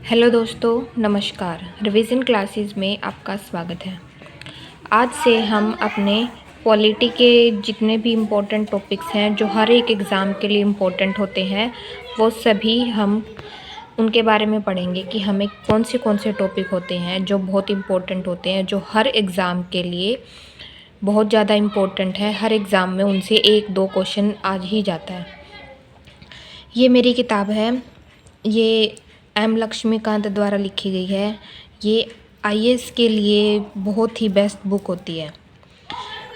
Hello दोस्तों, नमस्कार। Revision classes में आपका स्वागत है। आज से हम अपने पॉलिटी के जितने भी इम्पोर्टेंट टॉपिक्स हैं जो हर एक एग्ज़ाम के लिए इम्पोर्टेंट होते हैं, वो सभी हम उनके बारे में पढ़ेंगे कि हमें कौन से टॉपिक होते हैं जो बहुत इम्पोर्टेंट होते हैं, जो हर एग्ज़ाम के लिए बहुत ज़्यादा इम्पोर्टेंट है। हर एग्ज़ाम में उनसे 1-2 क्वेश्चन आ ही जाता है। ये मेरी किताब है। ये एम लक्ष्मीकांत द्वारा लिखी गई है। ये आईएएस के लिए बहुत ही बेस्ट बुक होती है।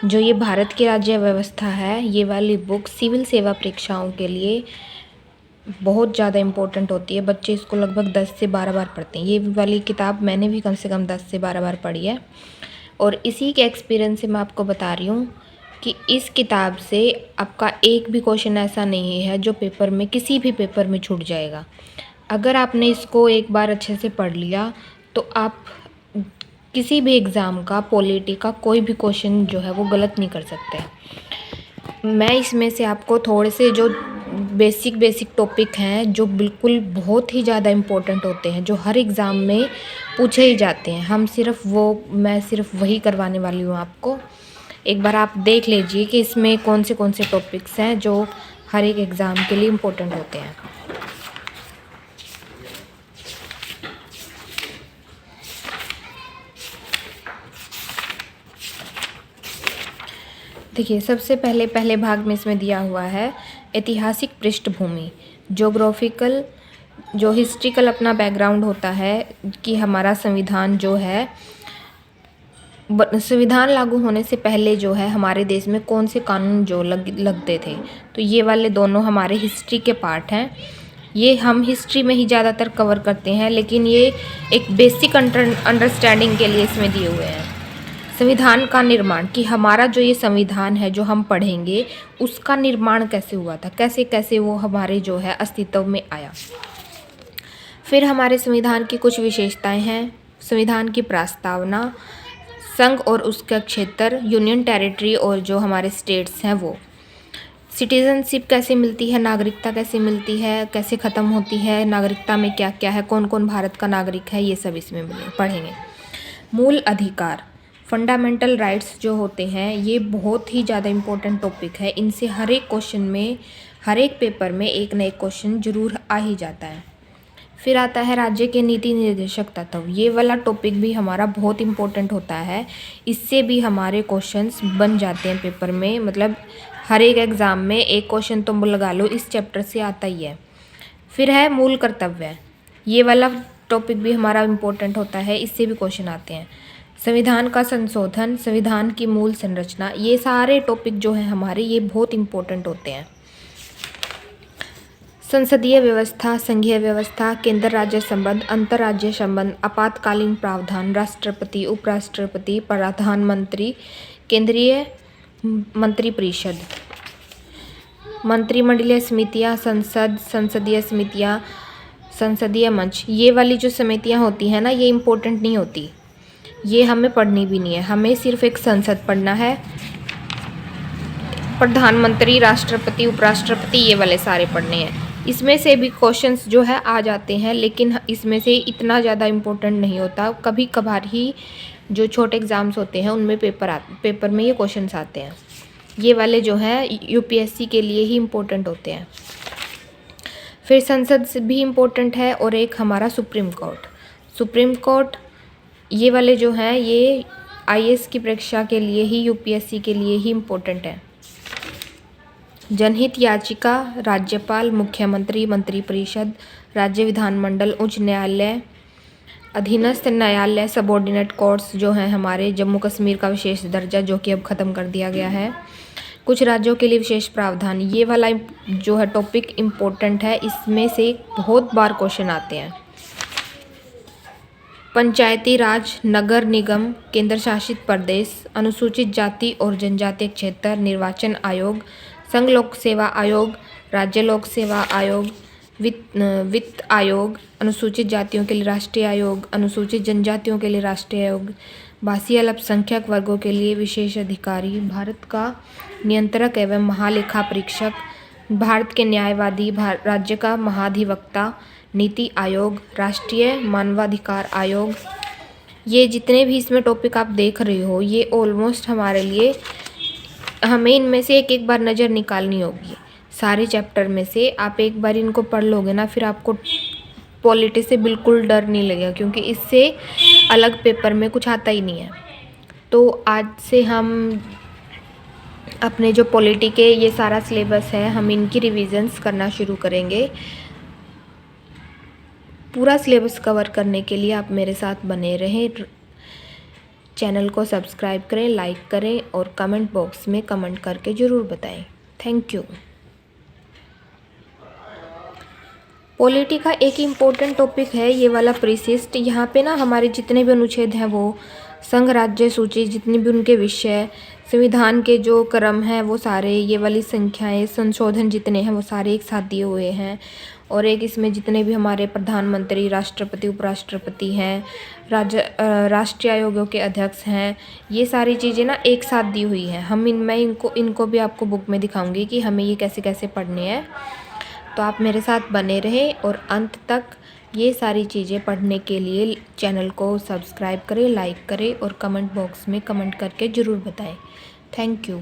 जो ये भारत की राज्य व्यवस्था है, ये वाली बुक सिविल सेवा परीक्षाओं के लिए बहुत ज़्यादा इम्पोर्टेंट होती है। बच्चे इसको लगभग 10 से 12 बार पढ़ते हैं। ये वाली किताब मैंने भी कम से कम 10 से 12 बार पढ़ी है। और इसी के एक्सपीरियंस से मैं आपको बता रही हूँ कि इस किताब से आपका एक भी क्वेश्चन ऐसा नहीं है जो पेपर में, किसी भी पेपर में छूट जाएगा। अगर आपने इसको एक बार अच्छे से पढ़ लिया तो आप किसी भी एग्ज़ाम का, पॉलिटी का कोई भी क्वेश्चन जो है वो गलत नहीं कर सकते। मैं इसमें से आपको थोड़े से जो बेसिक टॉपिक हैं जो बिल्कुल बहुत ही ज़्यादा इम्पोर्टेंट होते हैं, जो हर एग्ज़ाम में पूछे ही जाते हैं, मैं सिर्फ वही करवाने वाली हूँ आपको। एक बार आप देख लीजिए कि इसमें कौन से टॉपिक्स हैं जो हर एक एग्ज़ाम के लिए इम्पोर्टेंट होते हैं। देखिए, सबसे पहले भाग में इसमें दिया हुआ है ऐतिहासिक पृष्ठभूमि, ज्योग्राफिकल, जो हिस्ट्रिकल अपना बैकग्राउंड होता है कि हमारा संविधान जो है, संविधान लागू होने से पहले जो है हमारे देश में कौन से कानून जो लगते थे। तो ये वाले दोनों हमारे हिस्ट्री के पार्ट हैं। ये हम हिस्ट्री में ही ज़्यादातर कवर करते हैं, लेकिन ये एक बेसिक अंडरस्टैंडिंग के लिए इसमें दिए हुए हैं। संविधान का निर्माण, कि हमारा जो ये संविधान है जो हम पढ़ेंगे, उसका निर्माण कैसे हुआ था, कैसे कैसे वो हमारे जो है अस्तित्व में आया। फिर हमारे संविधान की कुछ विशेषताएं हैं। संविधान की प्रस्तावना, संघ और उसका क्षेत्र, यूनियन टेरिटरी और जो हमारे स्टेट्स हैं वो, सिटीजनशिप कैसे मिलती है, नागरिकता कैसे मिलती है, कैसे ख़त्म होती है, नागरिकता में क्या क्या है, कौन कौन भारत का नागरिक है, ये सब इसमें पढ़ेंगे। मूल अधिकार, फंडामेंटल राइट्स जो होते हैं, ये बहुत ही ज़्यादा इम्पोर्टेंट टॉपिक है। इनसे हर एक क्वेश्चन में, हर एक पेपर में एक न एक क्वेश्चन जरूर आ ही जाता है। फिर आता है राज्य के नीति निर्देशक तत्व। ये वाला टॉपिक भी हमारा बहुत इम्पोर्टेंट होता है। इससे भी हमारे क्वेश्चंस बन जाते हैं पेपर में, मतलब हर एक एग्ज़ाम में एक क्वेश्चन तो लगा लो, इस चैप्टर से आता ही है। फिर है मूल कर्तव्य। ये वाला टॉपिक भी हमारा इम्पोर्टेंट होता है, इससे भी क्वेश्चन आते हैं। संविधान का संशोधन, संविधान की मूल संरचना, ये सारे टॉपिक जो हैं हमारे, ये बहुत इम्पोर्टेंट होते हैं। संसदीय व्यवस्था, संघीय व्यवस्था, केंद्र राज्य संबंध, अंतर्राज्यीय संबंध, आपातकालीन प्रावधान, राष्ट्रपति, उपराष्ट्रपति, प्रधानमंत्री, केंद्रीय मंत्रिपरिषद, मंत्रिमंडलीय समितियां, संसद, संसदीय समितियां, संसदीय मंच, ये वाली जो समितियां होती हैं ना, ये इम्पोर्टेंट नहीं होती, ये हमें पढ़नी भी नहीं है। हमें सिर्फ एक संसद पढ़ना है। प्रधानमंत्री, राष्ट्रपति, उपराष्ट्रपति, ये वाले सारे पढ़ने हैं। इसमें से भी क्वेश्चंस जो है आ जाते हैं, लेकिन इसमें से इतना ज़्यादा इम्पोर्टेंट नहीं होता। कभी कभार ही जो छोटे एग्ज़ाम्स होते हैं उनमें पेपर में ये क्वेश्चंस आते हैं। ये वाले जो हैं यूपीएससी के लिए ही इम्पोर्टेंट होते हैं। फिर संसद से भी इम्पोर्टेंट है, और एक हमारा सुप्रीम कोर्ट, ये वाले जो हैं ये आईएएस की परीक्षा के लिए ही, यूपीएससी के लिए ही इम्पोर्टेंट है। जनहित याचिका, राज्यपाल, मुख्यमंत्री, मंत्रिपरिषद, राज्य विधानमंडल, उच्च न्यायालय, अधीनस्थ न्यायालय, सबऑर्डिनेट कोर्ट्स जो हैं हमारे, जम्मू कश्मीर का विशेष दर्जा जो कि अब ख़त्म कर दिया गया है, कुछ राज्यों के लिए विशेष प्रावधान, ये वाला जो है टॉपिक इम्पोर्टेंट है। इसमें से बहुत बार क्वेश्चन आते हैं। पंचायती राज, नगर निगम, केंद्र शासित प्रदेश, अनुसूचित जाति और जनजातीय क्षेत्र, निर्वाचन आयोग, संघ लोक सेवा आयोग, राज्य लोक सेवा आयोग, वित्त आयोग, अनुसूचित जातियों के लिए राष्ट्रीय आयोग, अनुसूचित जनजातियों के लिए राष्ट्रीय आयोग, भाषीय अल्पसंख्यक वर्गों के लिए विशेष अधिकारी, भारत का नियंत्रक एवं महालेखा परीक्षक, भारत के न्यायवादी, राज्य का महाधिवक्ता, नीति आयोग, राष्ट्रीय मानवाधिकार आयोग, ये जितने भी इसमें टॉपिक आप देख रहे हो ये ऑलमोस्ट हमारे लिए हमें इनमें से एक एक बार नज़र निकालनी होगी। सारे चैप्टर में से आप एक बार इनको पढ़ लोगे ना, फिर आपको पॉलिटी से बिल्कुल डर नहीं लगेगा, क्योंकि इससे अलग पेपर में कुछ आता ही नहीं है। तो आज से हम अपने जो पॉलिटी के ये सारा सिलेबस है हम इनकी रिविजन्स करना शुरू करेंगे। पूरा सिलेबस कवर करने के लिए आप मेरे साथ बने रहें। चैनल को सब्सक्राइब करें, लाइक करें और कमेंट बॉक्स में कमेंट करके ज़रूर बताएं। Thank you. पॉलिटी का एक इम्पोर्टेंट टॉपिक है ये वाला परिशिष्ट। यहाँ पे ना हमारे जितने भी अनुच्छेद हैं वो संघ राज्य सूची, जितने भी उनके विषय, संविधान के जो क्रम हैं वो सारे, ये वाली संख्याएं, संशोधन जितने हैं वो सारे एक साथ दिए हुए हैं। और एक इसमें जितने भी हमारे प्रधानमंत्री, राष्ट्रपति, उपराष्ट्रपति हैं, राष्ट्रीय आयोगों के अध्यक्ष हैं, ये सारी चीज़ें ना एक साथ दी हुई हैं। मैं इनको भी आपको बुक में दिखाऊंगी कि हमें ये कैसे कैसे पढ़ने हैं। तो आप मेरे साथ बने रहें और अंत तक ये सारी चीज़ें पढ़ने के लिए चैनल को सब्सक्राइब करें, लाइक करें और कमेंट बॉक्स में कमेंट करके ज़रूर बताएं। Thank you.